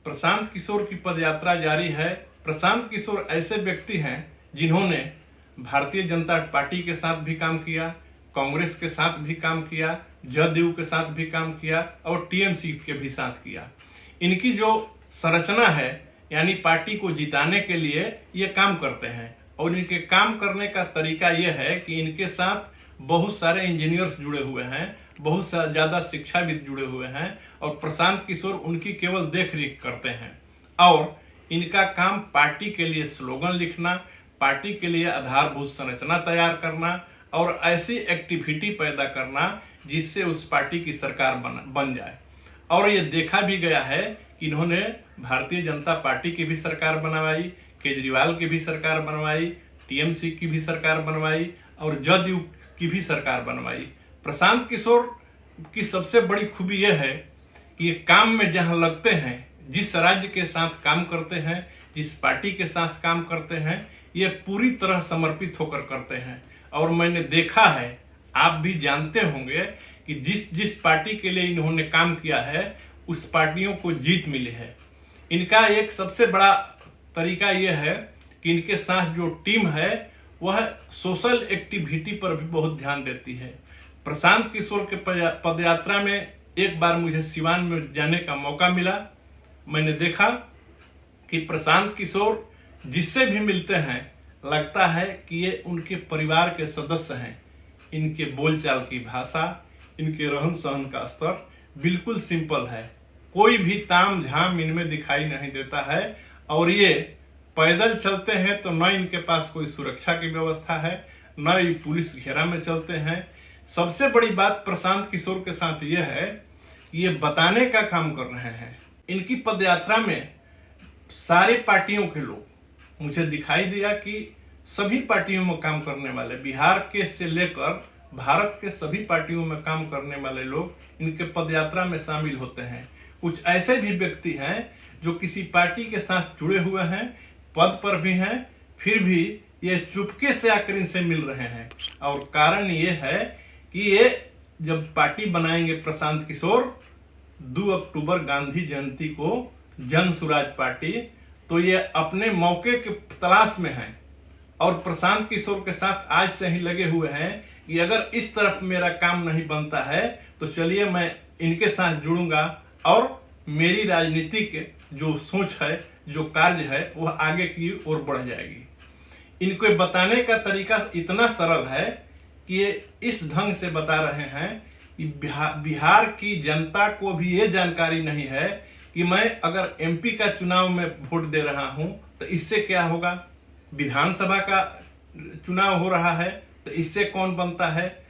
प्रशांत किशोर की पदयात्रा जारी है। प्रशांत किशोर ऐसे व्यक्ति हैं जिन्होंने भारतीय जनता पार्टी के साथ भी काम किया, कांग्रेस के साथ भी काम किया, जदयू के साथ भी काम किया और टीएमसी के भी साथ किया। इनकी जो संरचना है यानी पार्टी को जिताने के लिए ये काम करते हैं और इनके काम करने का तरीका ये है कि इनके साथ बहुत सारे इंजीनियर्स जुड़े हुए हैं, बहुत ज्यादा शिक्षाविद जुड़े हुए हैं और प्रशांत किशोर उनकी केवल देख रेख करते हैं। और इनका काम पार्टी के लिए स्लोगन लिखना, पार्टी के लिए आधारभूत संरचना तैयार करना और ऐसी एक्टिविटी पैदा करना जिससे उस पार्टी की सरकार बन जाए। और ये देखा भी गया है कि इन्होंने भारतीय जनता पार्टी की भी सरकार बनवाई, केजरीवाल की भी सरकार बनवाई, टीएमसी की भी सरकार बनवाई और जदयू की भी सरकार बनवाई। प्रशांत किशोर की सबसे बड़ी खूबी यह है कि ये काम में जहां लगते हैं, जिस राज्य के साथ काम करते हैं, जिस पार्टी के साथ काम करते हैं, ये पूरी तरह समर्पित होकर करते हैं। और मैंने देखा है, आप भी जानते होंगे कि जिस जिस पार्टी के लिए इन्होंने काम किया है उस पार्टियों को जीत मिली है। इनका एक सबसे बड़ा तरीका यह है कि इनके साथ जो टीम है वह सोशल एक्टिविटी पर भी बहुत ध्यान देती है। प्रशांत किशोर के पदयात्रा में एक बार मुझे सिवान में जाने का मौका मिला। मैंने देखा कि प्रशांत किशोर जिससे भी मिलते हैं लगता है कि ये उनके परिवार के सदस्य हैं। इनके बोलचाल की भाषा, इनके रहन सहन का स्तर बिल्कुल सिंपल है, कोई भी ताम झाम इनमें दिखाई नहीं देता है। और ये पैदल चलते हैं तो न इनके पास कोई सुरक्षा की व्यवस्था है, न ये पुलिस घेरा में चलते हैं। सबसे बड़ी बात प्रशांत किशोर के साथ यह है कि ये बताने का काम कर रहे हैं। इनकी पदयात्रा में सारे पार्टियों के लोग, मुझे दिखाई दिया कि सभी पार्टियों में काम करने वाले, बिहार के से लेकर भारत के सभी पार्टियों में काम करने वाले लोग इनके पदयात्रा में शामिल होते हैं। कुछ ऐसे भी व्यक्ति हैं जो किसी पार्टी के साथ जुड़े हुए हैं, पद पर भी हैं, फिर भी ये चुपके से आकर इनसे मिल रहे हैं। और कारण ये है कि ये जब पार्टी बनाएंगे प्रशांत किशोर 2 अक्टूबर गांधी जयंती को जन सुराज पार्टी, तो ये अपने मौके के तलाश में हैं और प्रशांत किशोर के साथ आज से ही लगे हुए हैं कि अगर इस तरफ मेरा काम नहीं बनता है तो चलिए मैं इनके साथ जुड़ूंगा और मेरी राजनीतिक जो सोच है, जो कार्य है, वह आगे की ओर बढ़ जाएगी। इनको बताने का तरीका इतना सरल है कि ये इस ढंग से बता रहे हैं कि बिहार की जनता को भी ये जानकारी नहीं है कि मैं अगर एमपी का चुनाव में वोट दे रहा हूं तो इससे क्या होगा, विधानसभा का चुनाव हो रहा है तो इससे कौन बनता है,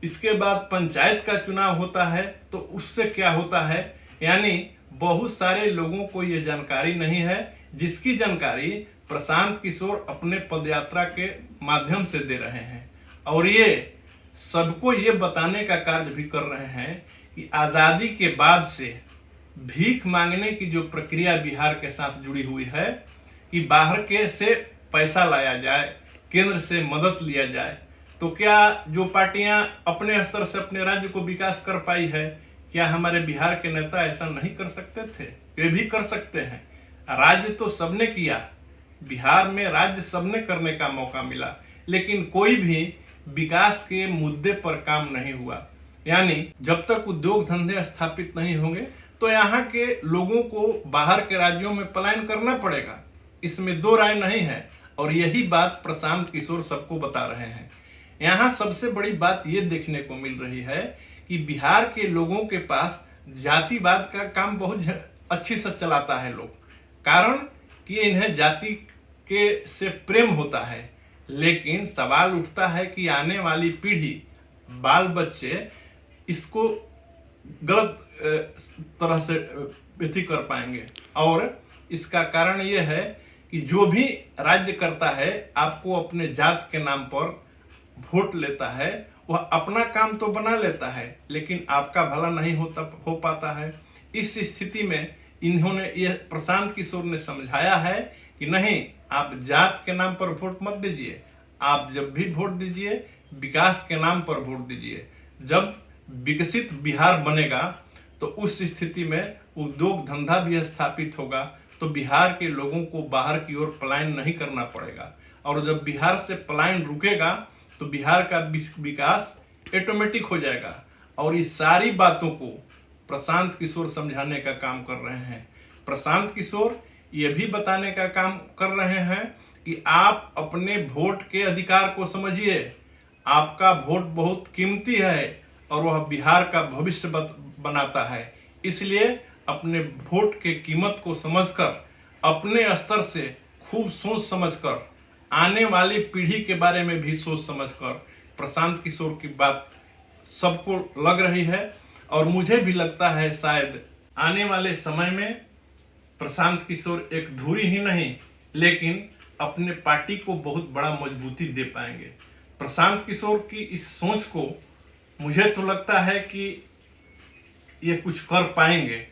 इसके बाद पंचायत का चुनाव होता है तो उससे क्या होता है। यानी बहुत सारे लोगों को यह जानकारी नहीं है, जिसकी जानकारी प्रशांत किशोर अपने पदयात्रा के माध्यम से दे रहे हैं। और ये सबको ये बताने का कार्य भी कर रहे हैं कि आजादी के बाद से भीख मांगने की जो प्रक्रिया बिहार के साथ जुड़ी हुई है कि बाहर के से पैसा लाया जाए, केंद्र से मदद लिया जाए, तो क्या जो पार्टियां अपने स्तर से अपने राज्य को विकास कर पाई है, क्या हमारे बिहार के नेता ऐसा नहीं कर सकते थे? वे भी कर सकते हैं। राज्य तो सबने किया, बिहार में राज्य सबने करने का मौका मिला, लेकिन कोई भी विकास के मुद्दे पर काम नहीं हुआ। यानी जब तक उद्योग धंधे स्थापित नहीं होंगे तो यहाँ के लोगों को बाहर के राज्यों में पलायन करना पड़ेगा, इसमें दो राय नहीं है। और यही बात प्रशांत किशोर सबको बता रहे हैं। यहाँ सबसे बड़ी बात ये देखने को मिल रही है कि बिहार के लोगों के पास जातिवाद का काम बहुत अच्छी से चलाता है लोग, कारण कि इन्हें जाति के से प्रेम होता है। लेकिन सवाल उठता है कि आने वाली पीढ़ी, बाल बच्चे इसको गलत तरह से व्यक्ति कर पाएंगे। और इसका कारण यह है कि जो भी राज्य करता है आपको अपने जात के नाम पर वोट लेता है, वह अपना काम तो बना लेता है लेकिन आपका भला नहीं हो पाता है। इस स्थिति में इन्होंने यह प्रशांत किशोर ने समझाया है कि नहीं, आप जात के नाम पर वोट मत दीजिए, आप जब भी वोट दीजिए विकास के नाम पर वोट दीजिए। जब विकसित बिहार बनेगा तो उस स्थिति में उद्योग धंधा भी स्थापित होगा तो बिहार के लोगों को बाहर की ओर पलायन नहीं करना पड़ेगा। और जब बिहार से पलायन रुकेगा तो बिहार का विकास ऑटोमेटिक हो जाएगा। और इस सारी बातों को प्रशांत किशोर समझाने का काम कर रहे हैं। प्रशांत किशोर ये भी बताने का काम कर रहे हैं कि आप अपने वोट के अधिकार को समझिए। आपका वोट बहुत कीमती है और वह बिहार का भविष्य बनाता है। इसलिए अपने वोट के कीमत को समझकर, अपने स्तर से खूब सोच समझकर, आने वाली पीढ़ी के बारे में भी सोच समझकर प्रशांत किशोर की बात सबको लग रही है। और मुझे भी लगता है शायद आने वाले समय में प्रशांत किशोर एक धुरी ही नहीं लेकिन अपने पार्टी को बहुत बड़ा मजबूती दे पाएंगे। प्रशांत किशोर की इस सोच को मुझे तो लगता है कि ये कुछ कर पाएंगे।